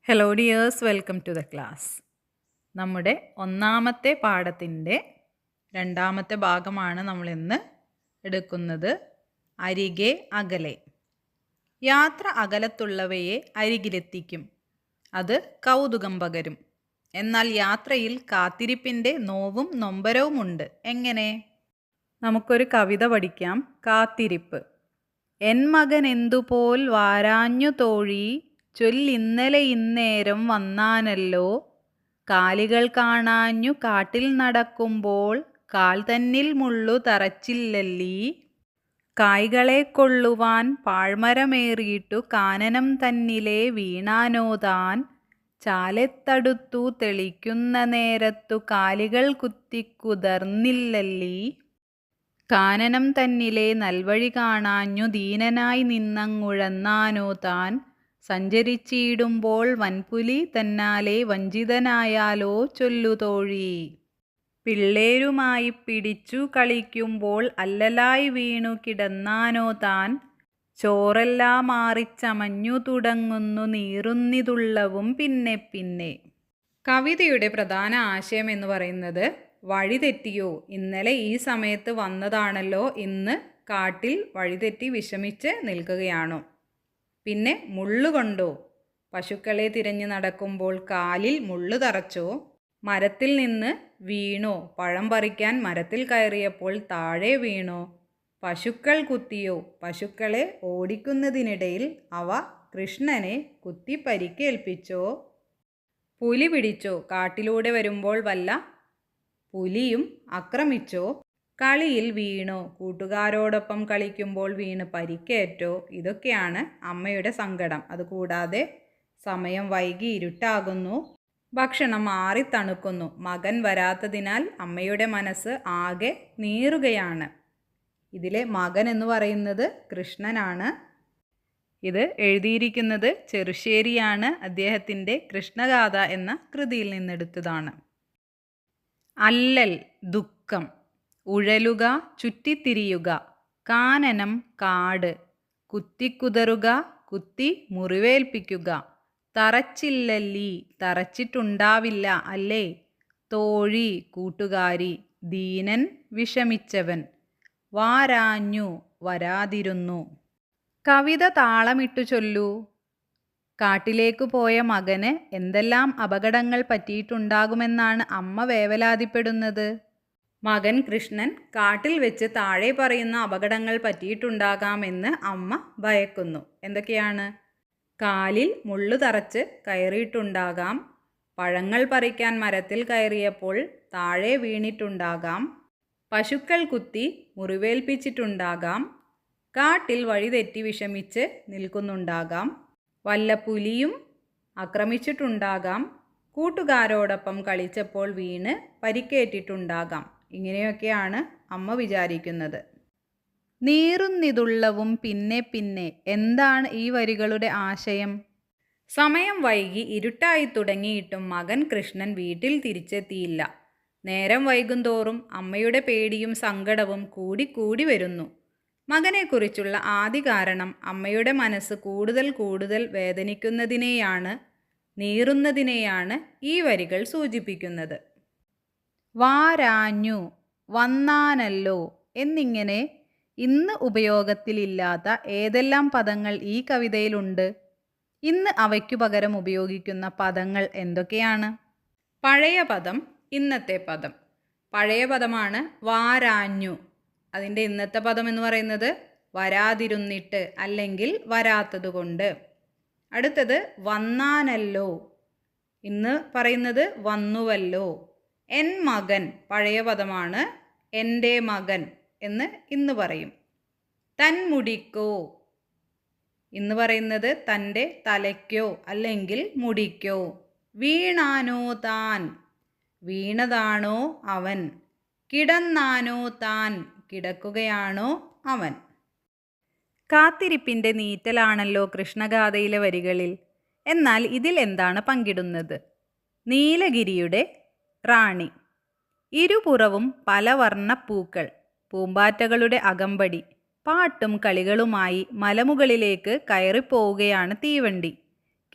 Hello dears, welcome to the class. നമ്മുടെ ഒന്നാമത്തെ പാഠത്തിൻ്റെ രണ്ടാമത്തെ ഭാഗമാണ് നമ്മൾ ഇന്ന് എടുക്കുന്നത്. അരികെ അകലെ. യാത്ര അകലത്തുള്ളവയെ അരികിലെത്തിക്കും, അത് കൗതുകം പകരും. എന്നാൽ യാത്രയിൽ കാത്തിരിപ്പിൻ്റെ നോവും നൊമ്പരവുമുണ്ട്. എങ്ങനെ? നമുക്കൊരു കവിത പഠിക്കാം. കാത്തിരിപ്പ്. എൻ മകൻ എന്തുപോൽ വാരാഞ്ഞു തോഴി, ചൊല്ലിന്നലെ ഇന്നേരം വന്നാനല്ലോ. കാലികൾ കാണാഞ്ഞു കാട്ടിൽ നടക്കുമ്പോൾ, കാൽ തന്നിൽ മുള്ളു തറച്ചില്ലല്ലീ. കായ്കളെ കൊള്ളുവാൻ പാഴ്മരമേറിയിട്ടു കാനനം തന്നിലെ വീണാനോ താൻ. ചാലെത്തടുത്തു തെളിക്കുന്ന നേരത്തു കാലികൾ കുത്തിക്കുതർന്നില്ലല്ലീ. കാനനം തന്നിലെ നൽവഴി കാണാഞ്ഞു ദീനനായി നിന്നങ്ങുഴന്നാനോ താൻ. സഞ്ചരിച്ചിടുമ്പോൾ വൻപുലി തന്നാലെ വഞ്ചിതനായാലോ ചൊല്ലുതോഴി. പിള്ളേരുമായി പിടിച്ചു കളിക്കുമ്പോൾ അല്ലലായി വീണു കിടന്നാനോ താൻ. ചോറെല്ലാം മാറിച്ചമഞ്ഞു തുടങ്ങുന്നു നീറുന്നിതുള്ളവും പിന്നെ പിന്നെ. കവിതയുടെ പ്രധാന ആശയം എന്ന് പറയുന്നത്, വഴിതെറ്റിയോ, ഇന്നലെ ഈ സമയത്ത് വന്നതാണല്ലോ, ഇന്ന് കാട്ടിൽ വഴിതെറ്റി വിഷമിച്ച് നിൽക്കുകയാണോ. പിന്നെ മുള്ളുകൊണ്ടോ, പശുക്കളെ തിരഞ്ഞു നടക്കുമ്പോൾ കാലിൽ മുള്ളു തറച്ചോ, മരത്തിൽ നിന്ന് വീണോ, പഴം പറിക്കാൻ മരത്തിൽ കയറിയപ്പോൾ താഴെ വീണോ, പശുക്കൾ കുത്തിയോ, പശുക്കളെ ഓടിക്കുന്നതിനിടയിൽ അവ കൃഷ്ണനെ കുത്തി പരിക്കേൽപ്പിച്ചോ, പുലി പിടിച്ചോ, കാട്ടിലൂടെ വരുമ്പോൾ വല്ല പുലിയും ആക്രമിച്ചോ, കളിയിൽ വീണോ, കൂട്ടുകാരോടൊപ്പം കളിക്കുമ്പോൾ വീണ് പരിക്കേറ്റോ. ഇതൊക്കെയാണ് അമ്മയുടെ സങ്കടം. അതുകൂടാതെ സമയം വൈകി ഇരുട്ടാകുന്നു, ഭക്ഷണം മാറി തണുക്കുന്നു, മകൻ വരാത്തതിനാൽ അമ്മയുടെ മനസ്സ് ആകെ നീറുകയാണ്. ഇതിലെ മകൻ എന്ന് പറയുന്നത് കൃഷ്ണനാണ്. ഇത് എഴുതിയിരിക്കുന്നത് ചെറുശ്ശേരിയാണ്. അദ്ദേഹത്തിൻ്റെ കൃഷ്ണഗാഥ എന്ന കൃതിയിൽ നിന്നെടുത്തതാണ്. അല്ലൽ ദുഃഖം. ഉഴലുക ചുറ്റിത്തിരിയുക. കാനനം കാട്. കുത്തിക്കുതറുക കുത്തി മുറിവേൽപ്പിക്കുക. തറച്ചില്ലല്ലീ തറച്ചിട്ടുണ്ടാവില്ല അല്ലേ. തോഴി കൂട്ടുകാരി. ദീനൻ വിഷമിച്ചവൻ. വാരാഞ്ഞു വരാതിരുന്നു. കവിത താളമിട്ടു ചൊല്ലൂ. കാട്ടിലേക്ക് പോയ മകന് എന്തെല്ലാം അപകടങ്ങൾ പറ്റിയിട്ടുണ്ടാകുമെന്നാണ് അമ്മ വേവലാതിപ്പെടുന്നത്. മകൻ കൃഷ്ണൻ കാട്ടിൽ വെച്ച് താഴെ പറയുന്ന അപകടങ്ങൾ പറ്റിയിട്ടുണ്ടാകാമെന്ന് അമ്മ ഭയക്കുന്നു. എന്തൊക്കെയാണ്? കാലിൽ മുള്ളു തറച്ച് കയറിയിട്ടുണ്ടാകാം, പഴങ്ങൾ പറിക്കാൻ മരത്തിൽ കയറിയപ്പോൾ താഴെ വീണിട്ടുണ്ടാകാം, പശുക്കൾ കുത്തി മുറിവേൽപ്പിച്ചിട്ടുണ്ടാകാം, കാട്ടിൽ വഴിതെറ്റി വിഷമിച്ച് നിൽക്കുന്നുണ്ടാകാം, വല്ല പുലിയും ആക്രമിച്ചിട്ടുണ്ടാകാം, കൂട്ടുകാരോടൊപ്പം കളിച്ചപ്പോൾ വീണ് പരിക്കേറ്റിട്ടുണ്ടാകാം. ഇങ്ങനെയൊക്കെയാണ് അമ്മ വിചാരിക്കുന്നത്. നീറുന്നിതുള്ളവും പിന്നെ പിന്നെ. എന്താണ് ഈ വരികളുടെ ആശയം? സമയം വൈകി ഇരുട്ടായി തുടങ്ങിയിട്ടും മകൻ കൃഷ്ണൻ വീട്ടിൽ തിരിച്ചെത്തിയില്ല. നേരം വൈകുന്തോറും അമ്മയുടെ പേടിയും സങ്കടവും കൂടിക്കൂടി വരുന്നു. മകനെക്കുറിച്ചുള്ള ആദി കാരണം അമ്മയുടെ മനസ്സ് കൂടുതൽ കൂടുതൽ വേദനിക്കുന്നതിനെയാണ്, നീറുന്നതിനെയാണ് ഈ വരികൾ സൂചിപ്പിക്കുന്നത്. വാരാഞ്ഞു, വന്നാനല്ലോ എന്നിങ്ങനെ ഇന്ന് ഉപയോഗത്തിലില്ലാത്ത ഏതെല്ലാം പദങ്ങൾ ഈ കവിതയിലുണ്ട്? ഇന്ന് അവയ്ക്കു പകരം ഉപയോഗിക്കുന്ന പദങ്ങൾ എന്തൊക്കെയാണ്? പഴയ പദം, ഇന്നത്തെ പദം. പഴയ പദമാണ് വാരാഞ്ഞു. അതിൻ്റെ ഇന്നത്തെ പദം എന്ന് പറയുന്നത് വരാതിരുന്നിട്ട് അല്ലെങ്കിൽ വരാത്തതുകൊണ്ട്. അടുത്തത് വന്നാനല്ലോ. ഇന്ന് പറയുന്നത് വന്നുവല്ലോ. എൻ മകൻ പഴയ പദമാണ്. എൻ്റെ മകൻ എന്ന് ഇന്ന് പറയും. തൻ മുടിക്കോ, ഇന്ന് പറയുന്നത് തൻ്റെ തലയ്ക്കോ അല്ലെങ്കിൽ മുടിക്കോ. വീണാനോ താൻ, വീണതാണോ അവൻ. കിടന്നാനോ താൻ, കിടക്കുകയാണോ അവൻ. കാത്തിരിപ്പിൻ്റെ നീറ്റലാണല്ലോ കൃഷ്ണഗാഥയിലെ വരികളിൽ. എന്നാൽ ഇതിൽ എന്താണ് പങ്കിടുന്നത്? നീലഗിരിയുടെ റാണി. ഇരുപുറവും പല വർണ്ണപ്പൂക്കൾ, പൂമ്പാറ്റകളുടെ അകമ്പടി, പാട്ടും കളികളുമായി മലമുകളിലേക്ക് കയറിപ്പോവുകയാണ് തീവണ്ടി.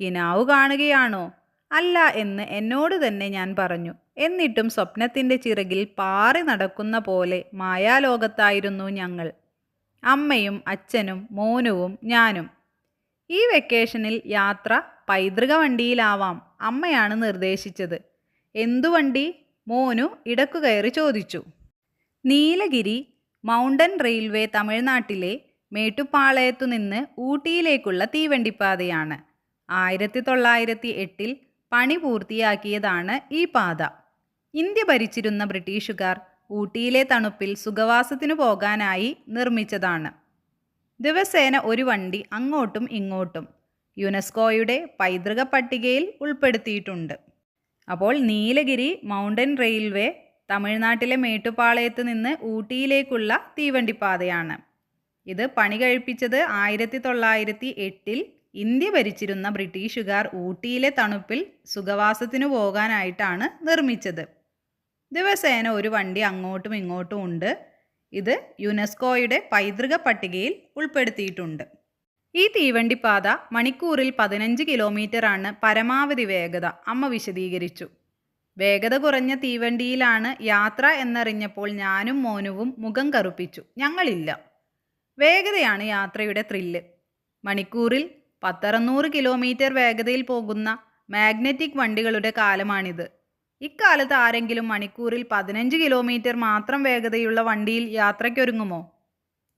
കിനാവു കാണുകയാണോ? അല്ല എന്ന് എന്നോട് തന്നെ ഞാൻ പറഞ്ഞു. എന്നിട്ടും സ്വപ്നത്തിൻ്റെ ചിറകിൽ പാറി നടക്കുന്ന പോലെ മായാലോകത്തായിരുന്നു ഞങ്ങൾ. അമ്മയും അച്ഛനും മോനുവും ഞാനും. ഈ വെക്കേഷനിൽ യാത്ര പൈതൃക വണ്ടിയിലാവാം. അമ്മയാണ് നിർദ്ദേശിച്ചത്. എന്തു വണ്ടി? മോനു ഇടക്കു കയറി ചോദിച്ചു. നീലഗിരി മൗണ്ടൻ റെയിൽവേ തമിഴ്നാട്ടിലെ മേട്ടുപ്പാളയത്തു നിന്ന് ഊട്ടിയിലേക്കുള്ള തീവണ്ടിപ്പാതയാണ്. 1908 പണി പൂർത്തിയാക്കിയതാണ് ഈ പാത. ഇന്ത്യ ഭരിച്ചിരുന്ന ബ്രിട്ടീഷുകാർ ഊട്ടിയിലെ തണുപ്പിൽ സുഖവാസത്തിനു പോകാനായി നിർമ്മിച്ചതാണ്. ദിവസേന ഒരു വണ്ടി അങ്ങോട്ടും ഇങ്ങോട്ടും യുനെസ്കോയുടെ പൈതൃക പട്ടികയിൽ ഉൾപ്പെടുത്തിയിട്ടുണ്ട്. അപ്പോൾ നീലഗിരി മൗണ്ടൻ റെയിൽവേ തമിഴ്നാട്ടിലെ മേട്ടുപ്പാളയത്ത് നിന്ന് ഊട്ടിയിലേക്കുള്ള തീവണ്ടിപ്പാതയാണ്. ഇത് പണി കഴിപ്പിച്ചത് 1908 ഇന്ത്യ ഭരിച്ചിരുന്ന ബ്രിട്ടീഷുകാർ ഊട്ടിയിലെ തണുപ്പിൽ സുഖവാസത്തിനു പോകാനായിട്ടാണ് നിർമ്മിച്ചത്. ദിവസേന ഒരു വണ്ടി അങ്ങോട്ടും ഇങ്ങോട്ടും ഉണ്ട്. ഇത് യുനെസ്കോയുടെ പൈതൃക പട്ടികയിൽ ഉൾപ്പെടുത്തിയിട്ടുണ്ട്. ഈ തീവണ്ടിപ്പാത മണിക്കൂറിൽ 15 കിലോമീറ്ററാണ് പരമാവധി വേഗത. അമ്മ വിശദീകരിച്ചു. വേഗത കുറഞ്ഞ തീവണ്ടിയിലാണ് യാത്ര എന്നറിഞ്ഞപ്പോൾ ഞാനും മോനുവും മുഖം കറുപ്പിച്ചു. ഞങ്ങളില്ല. വേഗതയാണ് യാത്രയുടെ ത്രില്ല്. മണിക്കൂറിൽ 1600 കിലോമീറ്റർ വേഗതയിൽ പോകുന്ന മാഗ്നറ്റിക് വണ്ടികളുടെ കാലമാണിത്. ഇക്കാലത്ത് ആരെങ്കിലും മണിക്കൂറിൽ 15 കിലോമീറ്റർ മാത്രം വേഗതയുള്ള വണ്ടിയിൽ യാത്രയ്ക്കൊരുങ്ങുമോ?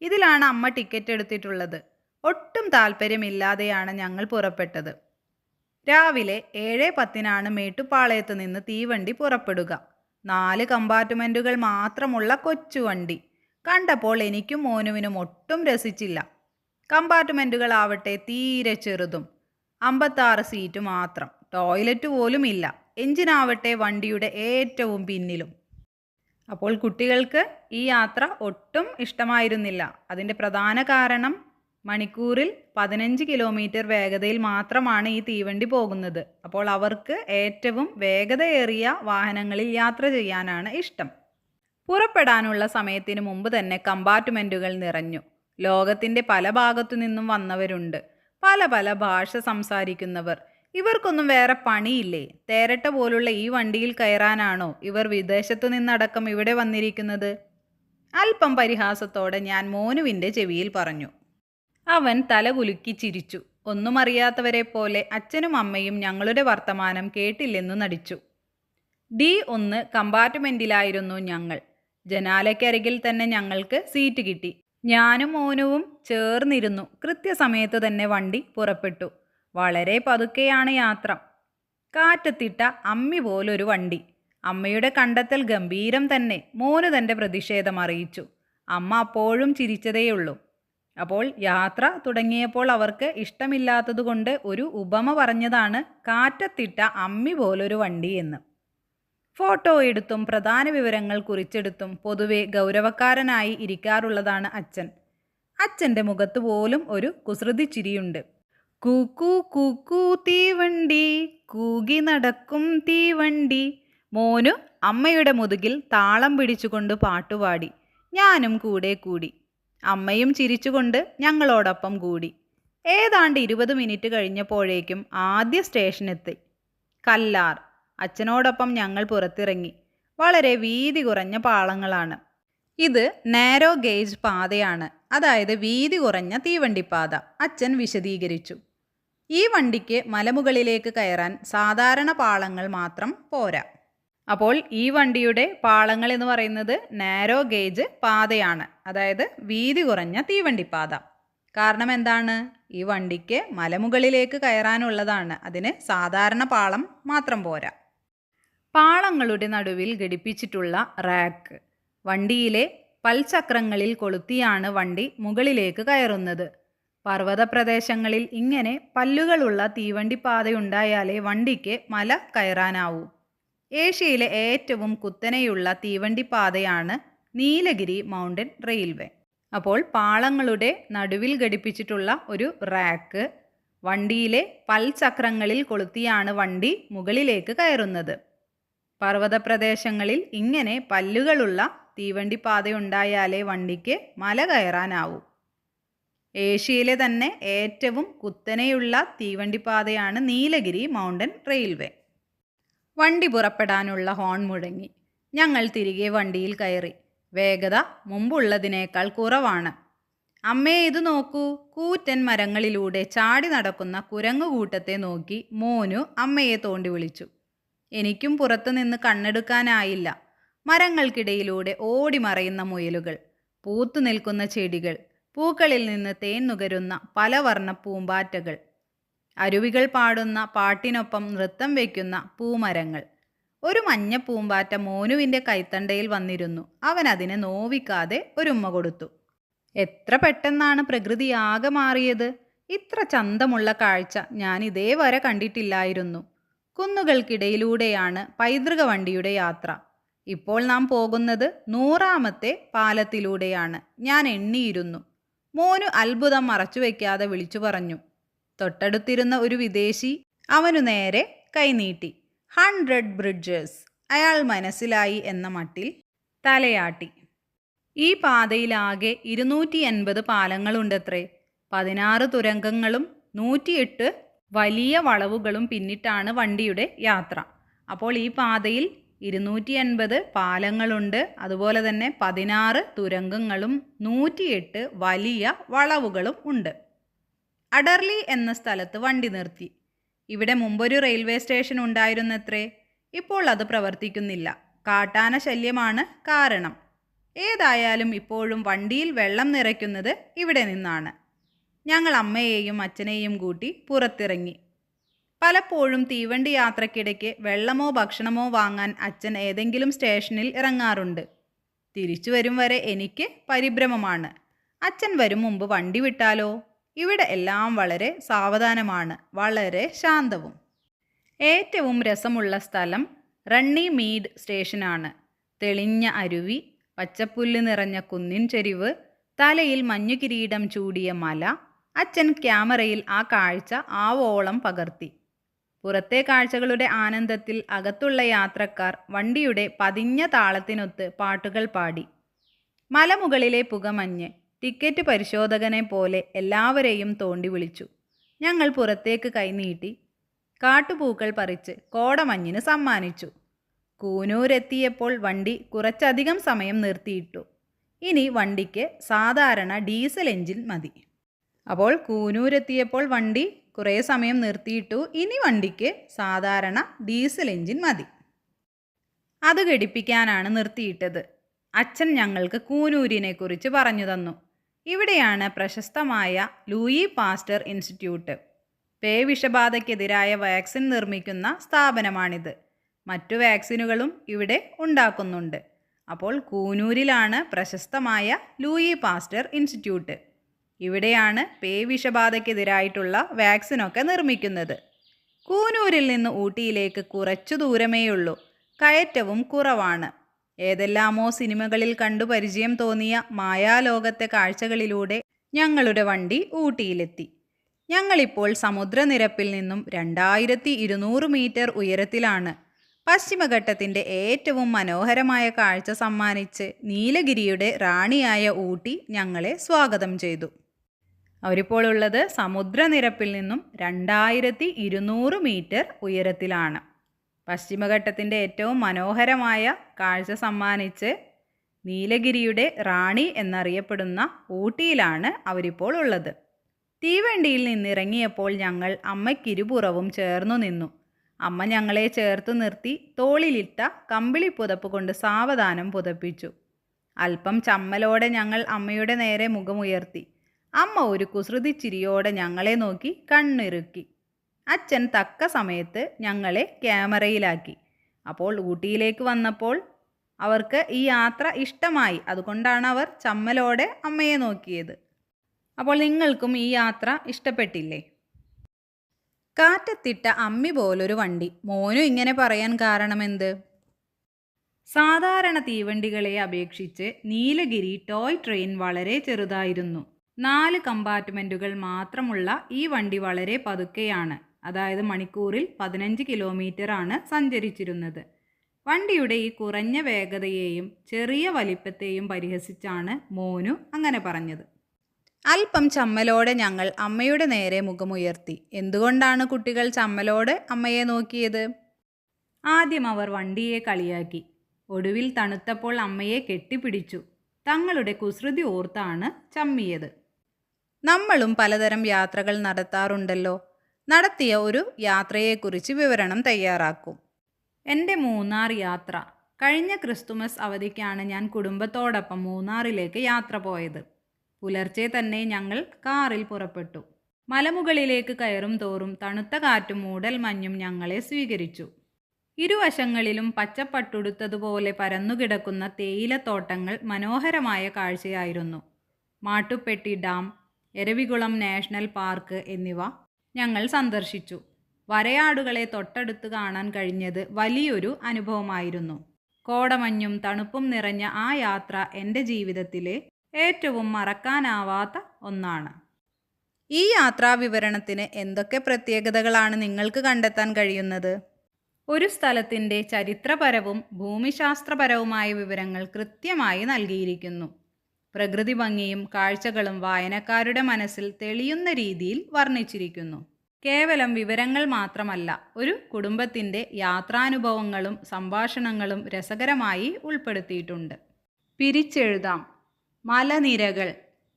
ഇതിലാണ് അമ്മ ടിക്കറ്റ് എടുത്തിട്ടുള്ളത്. ഒട്ടും താല്പര്യമില്ലാതെയാണ് ഞങ്ങൾ പുറപ്പെട്ടത്. രാവിലെ 7:10 മേട്ടുപ്പാളയത്ത് നിന്ന് തീവണ്ടി പുറപ്പെടുക. 4 കമ്പാർട്ട്മെൻറ്റുകൾ മാത്രമുള്ള കൊച്ചുവണ്ടി. കണ്ടപ്പോൾ എനിക്കും മോനുവിനും ഒട്ടും രസിച്ചില്ല. കമ്പാർട്ട്മെൻറ്റുകളാവട്ടെ തീരെ ചെറുതും. 56 സീറ്റ് മാത്രം. ടോയ്ലറ്റ് പോലും ഇല്ല. എഞ്ചിനാവട്ടെ വണ്ടിയുടെ ഏറ്റവും പിന്നിലും. അപ്പോൾ കുട്ടികൾക്ക് ഈ യാത്ര ഒട്ടും ഇഷ്ടമായിരുന്നില്ല. അതിൻ്റെ പ്രധാന കാരണം മണിക്കൂറിൽ 15 കിലോമീറ്റർ വേഗതയിൽ മാത്രമാണ് ഈ തീവണ്ടി പോകുന്നത്. അപ്പോൾ അവർക്ക് ഏറ്റവും വേഗതയേറിയ വാഹനങ്ങളിൽ യാത്ര ചെയ്യാനാണ് ഇഷ്ടം. പുറപ്പെടാനുള്ള സമയത്തിന് മുമ്പ് തന്നെ കമ്പാർട്ട്മെൻറ്റുകൾ നിറഞ്ഞു. ലോകത്തിൻ്റെ പല ഭാഗത്തു നിന്നും വന്നവരുണ്ട്. പല പല ഭാഷ സംസാരിക്കുന്നവർ. ഇവർക്കൊന്നും വേറെ പണിയില്ലേ? തേരട്ട പോലുള്ള ഈ വണ്ടിയിൽ കയറാനാണോ ഇവർ വിദേശത്തു നിന്നടക്കം ഇവിടെ വന്നിരിക്കുന്നത്? അല്പം പരിഹാസത്തോടെ ഞാൻ മോനുവിൻ്റെ ചെവിയിൽ പറഞ്ഞു. അവൻ തല കുലുക്കി ചിരിച്ചു. ഒന്നും അറിയാത്തവരെ പോലെ അച്ഛനും അമ്മയും ഞങ്ങളുടെ വർത്തമാനം കേട്ടില്ലെന്നു നടിച്ചു. D1 കമ്പാർട്ട്മെൻറ്റിലായിരുന്നു ഞങ്ങൾ. ജനാലയ്ക്കരികിൽ തന്നെ ഞങ്ങൾക്ക് സീറ്റ് കിട്ടി. ഞാനും മോനുവും ചേർന്നിരുന്നു. കൃത്യസമയത്ത് തന്നെ വണ്ടി പുറപ്പെട്ടു. വളരെ പതുക്കെയാണ് യാത്ര. കാറ്റത്തിട്ട അമ്മി പോലൊരു വണ്ടി. അമ്മയുടെ കണ്ടെത്തൽ ഗംഭീരം തന്നെ. മോന് തൻ്റെ പ്രതിഷേധം അറിയിച്ചു. അമ്മ അപ്പോഴും ചിരിച്ചതേയുള്ളൂ. അപ്പോൾ യാത്ര തുടങ്ങിയപ്പോൾ അവർക്ക് ഇഷ്ടമില്ലാത്തതുകൊണ്ട് ഒരു ഉപമ പറഞ്ഞതാണ് കാറ്റത്തിട്ട അമ്മി പോലൊരു വണ്ടി എന്ന്. ഫോട്ടോ എടുത്തും പ്രധാന വിവരങ്ങൾ കുറിച്ചെടുത്തും പൊതുവെ ഗൗരവക്കാരനായി ഇരിക്കാറുള്ളതാണ് അച്ഛൻ. അച്ഛൻ്റെ മുഖത്ത് പോലും ഒരു കുസൃതി ചിരിയുണ്ട്. കൂക്കൂ കൂക്കൂ തീവണ്ടി, കൂകി നടക്കും തീവണ്ടി. മോനു അമ്മയുടെ മുതുകിൽ താളം പിടിച്ചുകൊണ്ട് പാട്ടുപാടി. ഞാനും കൂടെ കൂടി. അമ്മയും ചിരിച്ചുകൊണ്ട് ഞങ്ങളോടൊപ്പം കൂടി. ഏതാണ്ട് 20 മിനിറ്റ് കഴിഞ്ഞപ്പോഴേക്കും ആദ്യ സ്റ്റേഷനെത്തി. കല്ലാർ. അച്ഛനോടൊപ്പം ഞങ്ങൾ പുറത്തിറങ്ങി. വളരെ വീതി കുറഞ്ഞ പാളങ്ങളാണ്. ഇത് നാരോ ഗേജ് പാതയാണ്, അതായത് വീതി കുറഞ്ഞ തീവണ്ടിപ്പാത. അച്ഛൻ വിശദീകരിച്ചു. ഈ വണ്ടിക്ക് മലമുകളിലേക്ക് കയറാൻ സാധാരണ പാളങ്ങൾ മാത്രം പോരാ. അപ്പോൾ ഈ വണ്ടിയുടെ പാളങ്ങൾ എന്ന് പറയുന്നത് നാരോ ഗേജ് പാതയാണ്, അതായത് വീതി കുറഞ്ഞ തീവണ്ടിപ്പാത. കാരണം എന്താണ്? ഈ വണ്ടിക്ക് മലമുകളിലേക്ക് കയറാനുള്ളതാണ്. അതിന് സാധാരണ പാളം മാത്രം പോരാ. പാളങ്ങളുടെ നടുവിൽ ഘടിപ്പിച്ചിട്ടുള്ള റാക്ക്. വണ്ടിയിലെ പൽചക്രങ്ങളിൽ കൊളുത്തിയാണ് വണ്ടി മുകളിലേക്ക് കയറുന്നത്. പർവ്വത പ്രദേശങ്ങളിൽ ഇങ്ങനെ പല്ലുകളുള്ള തീവണ്ടിപ്പാതയുണ്ടായാലേ വണ്ടിക്ക് മല കയറാനാവൂ. ഏഷ്യയിലെ ഏറ്റവും കുത്തനെയുള്ള തീവണ്ടിപ്പാതയാണ് നീലഗിരി മൗണ്ടൻ റെയിൽവേ. അപ്പോൾ പാളങ്ങളുടെ നടുവിൽ ഘടിപ്പിച്ചിട്ടുള്ള ഒരു റാക്ക്. വണ്ടിയിലെ പൽചക്രങ്ങളിൽ കൊളുത്തിയാണ് വണ്ടി മുകളിലേക്ക് കയറുന്നത്. പർവ്വത പ്രദേശങ്ങളിൽ ഇങ്ങനെ പല്ലുകളുള്ള തീവണ്ടിപ്പാതയുണ്ടായാലേ വണ്ടിക്ക് മല കയറാനാവൂ. ഏഷ്യയിലെ തന്നെ ഏറ്റവും കുത്തനെയുള്ള തീവണ്ടിപ്പാതയാണ് നീലഗിരി മൗണ്ടൻ റെയിൽവേ. വണ്ടി പുറപ്പെടാനുള്ള ഹോൺ മുഴങ്ങി. ഞങ്ങൾ തിരികെ വണ്ടിയിൽ കയറി. വേഗത മുമ്പുള്ളതിനേക്കാൾ കുറവാണ്. അമ്മേ, ഇത് നോക്കൂ. കൂറ്റൻ മരങ്ങളിലൂടെ ചാടി നടക്കുന്ന കുരങ്ങുകൂട്ടത്തെ നോക്കി മോനു അമ്മയെ തോണ്ടി വിളിച്ചു. എനിക്കും പുറത്തുനിന്ന് കണ്ണെടുക്കാനായില്ല. മരങ്ങൾക്കിടയിലൂടെ ഓടി മറയുന്ന മുയലുകൾ, പൂത്തു നിൽക്കുന്ന ചെടികൾ, പൂക്കളിൽ നിന്ന് തേൻ നുകരുന്ന പലവർണ്ണ പൂമ്പാറ്റകൾ, അരുവികൾ പാടുന്ന പാട്ടിനൊപ്പം നൃത്തം വയ്ക്കുന്ന പൂമരങ്ങൾ. ഒരു മഞ്ഞ പൂമ്പാറ്റ മോനുവിൻ്റെ കൈത്തണ്ടയിൽ വന്നിരുന്നു. അവൻ അതിനെ നോവിക്കാതെ ഒരുമ്മ കൊടുത്തു. എത്ര പെട്ടെന്നാണ് പ്രകൃതി ആകെ മാറിയത്! ഇത്ര ചന്തമുള്ള കാഴ്ച ഞാൻ ഇതേവരെ കണ്ടിട്ടില്ലായിരുന്നു. കുന്നുകൾക്കിടയിലൂടെയാണ് പൈതൃക വണ്ടിയുടെ യാത്ര. ഇപ്പോൾ നാം പോകുന്നത് 100ാമത്തെ പാലത്തിലൂടെയാണ്. ഞാൻ എണ്ണിയിരുന്നു. മോനു അത്ഭുതം മറച്ചുവെക്കാതെ വിളിച്ചു പറഞ്ഞു. തൊട്ടടുത്തിരുന്ന ഒരു വിദേശി അവനു നേരെ കൈനീട്ടി. 100 ബ്രിഡ്ജസ്. അയാൾ മനസ്സിലായി എന്ന മട്ടിൽ തലയാട്ടി. ഈ പാതയിലാകെ 280 പാലങ്ങളുണ്ടത്രേ. 16 തുരങ്കങ്ങളും 108 വലിയ വളവുകളും പിന്നിട്ടാണ് വണ്ടിയുടെ യാത്ര. അപ്പോൾ ഈ പാതയിൽ 280 പാലങ്ങളുണ്ട്. അതുപോലെ തന്നെ 16 തുരങ്കങ്ങളും 108 വലിയ വളവുകളും ഉണ്ട്. അഡർലി എന്ന സ്ഥലത്ത് വണ്ടി നിർത്തി. ഇവിടെ മുമ്പൊരു റെയിൽവേ സ്റ്റേഷൻ ഉണ്ടായിരുന്നത്രേ. ഇപ്പോൾ അത് പ്രവർത്തിക്കുന്നില്ല. കാട്ടാന ശല്യമാണ് കാരണം. ഏതായാലും ഇപ്പോഴും വണ്ടിയിൽ വെള്ളം നിറയ്ക്കുന്നത് ഇവിടെ നിന്നാണ്. ഞങ്ങൾ അമ്മയെയും അച്ഛനെയും കൂട്ടി പുറത്തിറങ്ങി. പലപ്പോഴും തീവണ്ടി യാത്രക്കിടയ്ക്ക് വെള്ളമോ ഭക്ഷണമോ വാങ്ങാൻ അച്ഛൻ ഏതെങ്കിലും സ്റ്റേഷനിൽ ഇറങ്ങാറുണ്ട്. തിരിച്ചു വരും വരെ എനിക്ക് പരിഭ്രമമാണ്. അച്ഛൻ വരും മുമ്പ് വണ്ടി വിട്ടാലോ? ഇവിടെ എല്ലാം വളരെ സാവധാനമാണ്, വളരെ ശാന്തവും. ഏറ്റവും രസമുള്ള സ്ഥലം റണ്ണി മീഡ് സ്റ്റേഷനാണ്. തെളിഞ്ഞ അരുവി, പച്ചപ്പുല്ല് നിറഞ്ഞ കുന്നിൻ ചെരിവ്, തലയിൽ മഞ്ഞുകിരീടം ചൂടിയ മല. അച്ഛൻ ക്യാമറയിൽ ആ കാഴ്ച ആവോളം പകർത്തി. പുറത്തെ കാഴ്ചകളുടെ ആനന്ദത്തിൽ അകത്തുള്ള യാത്രക്കാർ വണ്ടിയുടെ പതിഞ്ഞ താളത്തിനൊത്ത് പാട്ടുകൾ പാടി. മലമുകളിലെ പുകമഞ്ഞ് ടിക്കറ്റ് പരിശോധകനെ പോലെ എല്ലാവരെയും തോണ്ടി വിളിച്ചു. ഞങ്ങൾ പുറത്തേക്ക് കൈനീട്ടി. കാട്ടുപൂക്കൾ പറിച്ച് കോടമഞ്ഞിന് സമ്മാനിച്ചു. കൂനൂരെത്തിയപ്പോൾ വണ്ടി കുറച്ചധികം സമയം നിർത്തിയിട്ടു. ഇനി വണ്ടിക്ക് സാധാരണ ഡീസൽ എഞ്ചിൻ മതി. അപ്പോൾ കൂനൂരെത്തിയപ്പോൾ വണ്ടി കുറേ സമയം നിർത്തിയിട്ടു. ഇനി വണ്ടിക്ക് സാധാരണ ഡീസൽ എഞ്ചിൻ മതി. അത് ഘടിപ്പിക്കാനാണ് നിർത്തിയിട്ടത്. അച്ഛൻ ഞങ്ങൾക്ക് കൂനൂരിനെ കുറിച്ച് പറഞ്ഞു തന്നു. ഇവിടെയാണ് പ്രശസ്തമായ ലൂയി പാസ്റ്റർ ഇൻസ്റ്റിറ്റ്യൂട്ട്. പേവിഷബാധയ്ക്കെതിരായ വാക്സിൻ നിർമ്മിക്കുന്ന സ്ഥാപനമാണിത്. മറ്റു വാക്സിനുകളും ഇവിടെ ഉണ്ടാക്കുന്നുണ്ട്. അപ്പോൾ കൂനൂരിലാണ് പ്രശസ്തമായ ലൂയി പാസ്റ്റർ ഇൻസ്റ്റിറ്റ്യൂട്ട്. ഇവിടെയാണ് പേവിഷബാധയ്ക്കെതിരായിട്ടുള്ള വാക്സിനൊക്കെ നിർമ്മിക്കുന്നത്. കൂനൂരിൽ നിന്ന് ഊട്ടിയിലേക്ക് കുറച്ചു ദൂരമേയുള്ളൂ. കയറ്റവും കുറവാണ്. ഏതെല്ലാമോ സിനിമകളിൽ കണ്ടു പരിചയം തോന്നിയ മായാലോകത്തെ കാഴ്ചകളിലൂടെ ഞങ്ങളുടെ വണ്ടി ഊട്ടിയിലെത്തി. ഞങ്ങളിപ്പോൾ സമുദ്രനിരപ്പിൽ നിന്നും 2200 മീറ്റർ ഉയരത്തിലാണ്. പശ്ചിമഘട്ടത്തിൻ്റെ ഏറ്റവും മനോഹരമായ കാഴ്ച സമ്മാനിച്ച് നീലഗിരിയുടെ റാണിയായ ഊട്ടി ഞങ്ങളെ സ്വാഗതം ചെയ്തു. അവരിപ്പോൾ ഉള്ളത് സമുദ്രനിരപ്പിൽ നിന്നും 2200 മീറ്റർ ഉയരത്തിലാണ്. പശ്ചിമഘട്ടത്തിൻ്റെ ഏറ്റവും മനോഹരമായ കാഴ്ച സമ്മാനിച്ച് നീലഗിരിയുടെ റാണി എന്നറിയപ്പെടുന്ന ഊട്ടിയിലാണ് അവരിപ്പോൾ ഉള്ളത്. തീവണ്ടിയിൽ നിന്നിറങ്ങിയപ്പോൾ ഞങ്ങൾ അമ്മയ്ക്കിരുപുറവും ചേർന്നു നിന്നു. അമ്മ ഞങ്ങളെ ചേർത്തു നിർത്തി തോളിലിട്ട കമ്പിളി പുതപ്പ് കൊണ്ട് സാവധാനം പുതപ്പിച്ചു. അല്പം ചമ്മലോടെ ഞങ്ങൾ അമ്മയുടെ നേരെ മുഖമുയർത്തി. അമ്മ ഒരു കുസൃതി ചിരിയോടെ ഞങ്ങളെ നോക്കി കണ്ണിറുക്കി. അച്ഛൻ തക്ക സമയത്ത് ഞങ്ങളെ ക്യാമറയിലാക്കി. അപ്പോൾ ഊട്ടിയിലേക്ക് വന്നപ്പോൾ അവർക്ക് ഈ യാത്ര ഇഷ്ടമായി. അതുകൊണ്ടാണ് അവർ ചമ്മലോടെ അമ്മയെ നോക്കിയത്. അപ്പോൾ നിങ്ങൾക്കും ഈ യാത്ര ഇഷ്ടപ്പെട്ടില്ലേ? കാറ്റത്തിട്ട അമ്മി പോലൊരു വണ്ടി. മോനു ഇങ്ങനെ പറയാൻ കാരണമെന്ത്? സാധാരണ തീവണ്ടികളെ അപേക്ഷിച്ച് നീലഗിരി ടോയ് ട്രെയിൻ വളരെ ചെറുതായിരുന്നു. 4 കമ്പാർട്ട്മെൻറ്റുകൾ മാത്രമുള്ള ഈ വണ്ടി വളരെ പതുക്കെയാണ്. അതായത് മണിക്കൂറിൽ 15 കിലോമീറ്ററാണ് സഞ്ചരിച്ചിരുന്നത്. വണ്ടിയുടെ ഈ കുറഞ്ഞ വേഗതയെയും ചെറിയ വലിപ്പത്തെയും പരിഹസിച്ചാണ് മോനു അങ്ങനെ പറഞ്ഞത്. അല്പം ചമ്മലോടെ ഞങ്ങൾ അമ്മയുടെ നേരെ മുഖമുയർത്തി. എന്തുകൊണ്ടാണ് കുട്ടികൾ ചമ്മലോടെ അമ്മയെ നോക്കിയത്? ആദ്യം അവർ വണ്ടിയെ കളിയാക്കി. ഒടുവിൽ തണുത്തപ്പോൾ അമ്മയെ കെട്ടിപ്പിടിച്ചു. തങ്ങളുടെ കുസൃതി ഓർത്താണ് ചമ്മിയത്. നമ്മളും പലതരം യാത്രകൾ നടത്താറുണ്ടല്ലോ. നടത്തിയ ഒരു യാത്രയെക്കുറിച്ച് വിവരണം തയ്യാറാക്കും. എൻ്റെ മൂന്നാർ യാത്ര. കഴിഞ്ഞ ക്രിസ്തുമസ് അവധിക്കാണ് ഞാൻ കുടുംബത്തോടൊപ്പം മൂന്നാറിലേക്ക് യാത്ര പോയത്. പുലർച്ചെ തന്നെ ഞങ്ങൾ കാറിൽ പുറപ്പെട്ടു. മലമുകളിലേക്ക് കയറും തോറും തണുത്ത കാറ്റും മൂടൽ മഞ്ഞും ഞങ്ങളെ സ്വീകരിച്ചു. ഇരുവശങ്ങളിലും പച്ചപ്പട്ടുടുത്തതുപോലെ പരന്നുകിടക്കുന്ന തേയിലത്തോട്ടങ്ങൾ മനോഹരമായ കാഴ്ചയായിരുന്നു. Mattupetty dam, Eravikulam national park എന്നിവ ഞങ്ങൾ സന്ദർശിച്ചു. വരയാടുകളെ തൊട്ടടുത്ത് കാണാൻ കഴിഞ്ഞത് വലിയൊരു അനുഭവമായിരുന്നു. കോടമഞ്ഞും തണുപ്പും നിറഞ്ഞ ആ യാത്ര എൻ്റെ ജീവിതത്തിലെ ഏറ്റവും മറക്കാനാവാത്ത ഒന്നാണ്. ഈ യാത്രാ വിവരണത്തിന് എന്തൊക്കെ പ്രത്യേകതകളാണ് നിങ്ങൾക്ക് കണ്ടെത്താൻ കഴിയുന്നത്? ഒരു സ്ഥലത്തിൻ്റെ ചരിത്രപരവും ഭൂമിശാസ്ത്രപരവുമായ വിവരങ്ങൾ കൃത്യമായി നൽകിയിരിക്കുന്നു. പ്രകൃതി ഭംഗിയും കാഴ്ചകളും വായനക്കാരുടെ മനസ്സിൽ തെളിയുന്ന രീതിയിൽ വർണ്ണിച്ചിരിക്കുന്നു. കേവലം വിവരങ്ങൾ മാത്രമല്ല, ഒരു കുടുംബത്തിൻ്റെ യാത്രാനുഭവങ്ങളും സംഭാഷണങ്ങളും രസകരമായി ഉൾപ്പെടുത്തിയിട്ടുണ്ട്. പിരിച്ചെഴുതാം. മലനിരകൾ,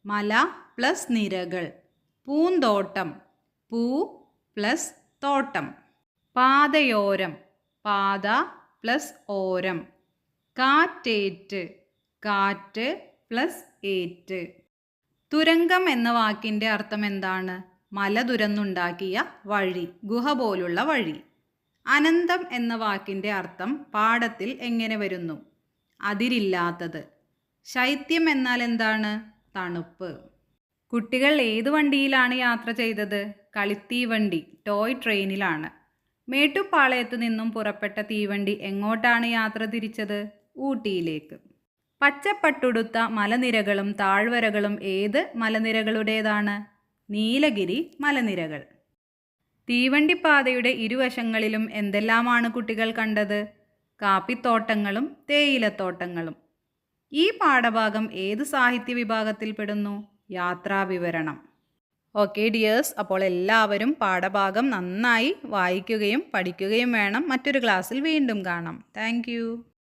മല പ്ലസ് നിരകൾ. പൂന്തോട്ടം, പൂ പ്ലസ് തോട്ടം. പാതയോരം, പാത പ്ലസ് ഓരം. കാറ്റേറ്റ്, കാറ്റ് പ്ലസ് ഏറ്റ്. തുരങ്കം എന്ന വാക്കിൻ്റെ അർത്ഥം എന്താണ്? മല തുരന്നുണ്ടാക്കിയ വഴി, ഗുഹ പോലുള്ള വഴി. അനന്തം എന്ന വാക്കിൻ്റെ അർത്ഥം പാഠത്തിൽ എങ്ങനെ വരുന്നു? അതിരില്ലാത്തത്. ശൈത്യം എന്നാൽ എന്താണ്? തണുപ്പ്. കുട്ടികൾ ഏതു വണ്ടിയിലാണ് യാത്ര ചെയ്തത്? കളിത്തീവണ്ടി, ടോയ് ട്രെയിനിലാണ്. മേട്ടുപ്പാളയത്തു നിന്നും പുറപ്പെട്ട തീവണ്ടി എങ്ങോട്ടാണ് യാത്ര തിരിച്ചത്? ഊട്ടിയിലേക്ക്. പച്ചപ്പട്ടുടുത്ത മലനിരകളും താഴ്വരകളും ഏത് മലനിരകളുടേതാണ്? നീലഗിരി മലനിരകൾ. തീവണ്ടിപ്പാതയുടെ ഇരുവശങ്ങളിലും എന്തെല്ലാമാണ് കുട്ടികൾ കണ്ടത്? കാപ്പിത്തോട്ടങ്ങളും തേയിലത്തോട്ടങ്ങളും. ഈ പാഠഭാഗം ഏത് സാഹിത്യ വിഭാഗത്തിൽപ്പെടുന്നു? യാത്രാവിവരണം. ഓക്കെ ഡിയേഴ്സ്, അപ്പോൾ എല്ലാവരും പാഠഭാഗം നന്നായി വായിക്കുകയും പഠിക്കുകയും വേണം. മറ്റൊരു ക്ലാസ്സിൽ വീണ്ടും കാണാം. താങ്ക്